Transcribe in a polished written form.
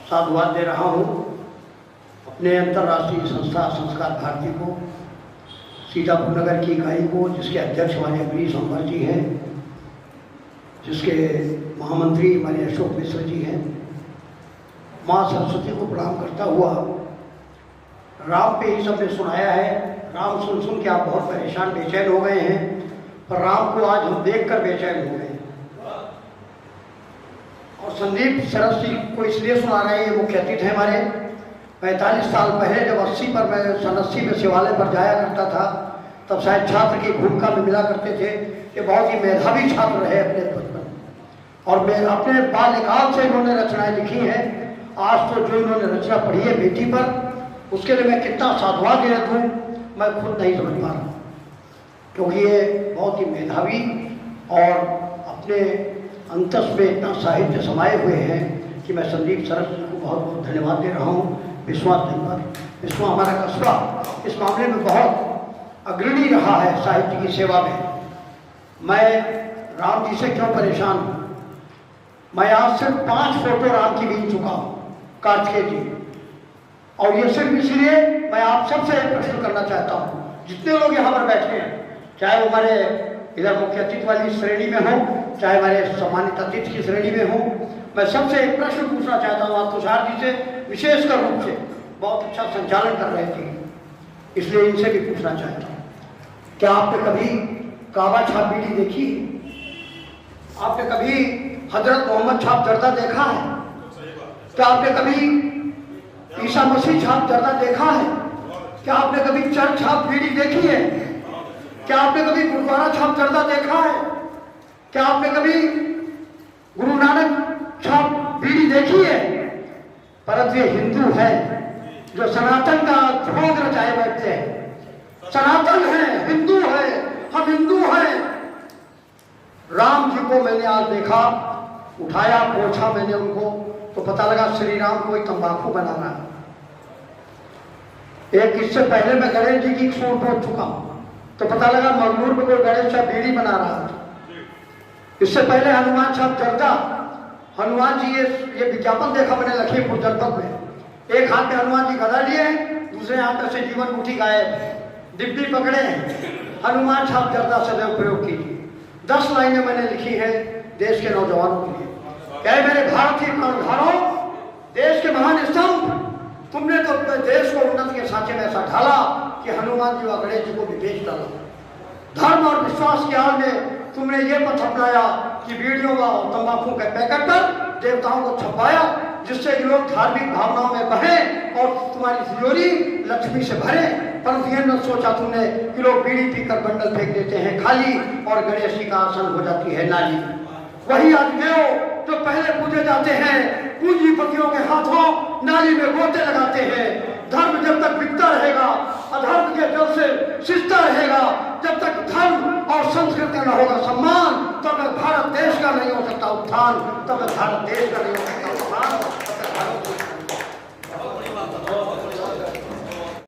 साधुवाद दे रहा हूँ अपने अंतर्राष्ट्रीय संस्था संस्कार भारती को, सीतापुर नगर की इकाई को, जिसके अध्यक्ष हमारे अम्बरीश अंबर जी हैं, जिसके महामंत्री हमारे अशोक मिश्र जी हैं। माँ सरस्वती को प्रणाम करता हुआ, राम पे ही सबने सुनाया है। राम सुन सुन के आप बहुत परेशान बेचैन हो गए हैं, पर राम को आज हम देखकर बेचैन हो गए। और संदीप सरस जी को इसलिए सुना रहे हैं, ये मुख्य अतिथि हैं हमारे। 45 साल पहले जब 80 पर मैं सन 80 में शिवालय पर जाया करता था, तब शायद छात्र की भूमिका में मिला करते थे। ये बहुत ही मेधावी छात्र रहे अपने बचपन, और मैं अपने बाल्यकाल से इन्होंने रचनाएं लिखी हैं। आज तो जो इन्होंने रचना पढ़ी है बेटी पर, उसके लिए मैं कितना साधुवाद दे दूँ मैं खुद नहीं समझ पा रहा, क्योंकि ये बहुत ही मेधावी और अपने अंतस में इतना साहित्य समाये हुए हैं कि मैं संदीप सरस जी को बहुत बहुत धन्यवाद दे रहा हूँ। विश्वास धन्यवाद। विश्वास हमारा कस्बा इस मामले में बहुत अग्रणी रहा है साहित्य की सेवा में। मैं राम जी से क्यों परेशान हूँ? मैं आज सिर्फ 5 फोटो राम की बीन चुका हूँ, कार्तिकेय जी, और ये सिर्फ इसलिए मैं आप सबसे प्रश्न करना चाहता हूँ, जितने लोग यहाँ पर बैठे हैं, चाहे वो हमारे इधर मुख्य अतिथि वाली श्रेणी में हो, चाहे हमारे सम्मानित अतिथि की श्रेणी में हो, मैं सबसे एक प्रश्न पूछना चाहता हूँ। आप तुषार जी से विशेषकर रूप से बहुत अच्छा संचालन कर रहे थे, इसलिए इनसे भी पूछना चाहता हूँ, क्या आपने कभी काबा छाप बीड़ी देखी? आपने कभी हजरत मोहम्मद छाप जर्दा देखा है? क्या आपने कभी ईसा मसीह छाप जर्दा देखा है? क्या आपने कभी चर्च छाप बीड़ी देखी है? क्या आपने कभी गुरुद्वारा छाप जर्दा देखा है? क्या आपने कभी गुरु नानक छाप बीड़ी देखी है? परंतु ये हिंदू है जो सनातन का भोग रचाए बैठते हैं। सनातन है, हिंदू है, हम हिंदू हैं। राम जी को मैंने आज देखा, उठाया, पोछा मैंने उनको, तो पता लगा श्री राम कोई तंबाकू बना रहा है। एक इससे पहले मैं गणेश जी की सूट पहुंच चुका हूं, तो पता लगा मंगलूर में कोई गणेश साहब बीड़ी बना रहा था। इससे पहले हनुमान साहब जर्दा, हनुमान जी ये विज्ञापन देखा मैंने लखीमपुर जनपद में। एक हाथ में हनुमान जी गदा लिए, दूसरे हाथ में से जीवन मुठी गायब, डिब्बी पकड़े, हनुमान साहब जर्दा सदैव प्रयोग कीजिए। 10 लाइनें मैंने लिखी है देश के नौजवानों के लिए। क्या मेरे भारतीय कर्णधारों, देश के महान स्तंभ, तुमने तो अपने देश को उन्नति के सांचे में ऐसा ढाला कि हनुमान जी व गणेश जी को भी बेच डाला। धर्म और विश्वास के आड़ में तुमने ये पथ अपनाया कि बीड़ियों व तंबाकू के पैकेट पर देवताओं को छपाया, जिससे लोग धार्मिक भावनाओं में बहे और तुम्हारी तिजोरी लक्ष्मी से भरे। परंतु ये न सोचा तुमने कि लोग बीड़ी पीकर बंडल फेंक देते हैं खाली, और गणेश जी का आसन हो जाती है नाली। वही आदमी जो पहले पूजे जाते हैं, पूंजीपतियों के हाथों नाली में गोते लगाते हैं। धर्म जब तक बिकता रहेगा, अधर्म के जल से सिसता रहेगा, जब तक धर्म और संस्कृति का न होगा सम्मान, तब तक भारत देश का नहीं हो सकता उत्थान, तब तक भारत देश का नहीं हो सकता उत्थान, तब तक भारत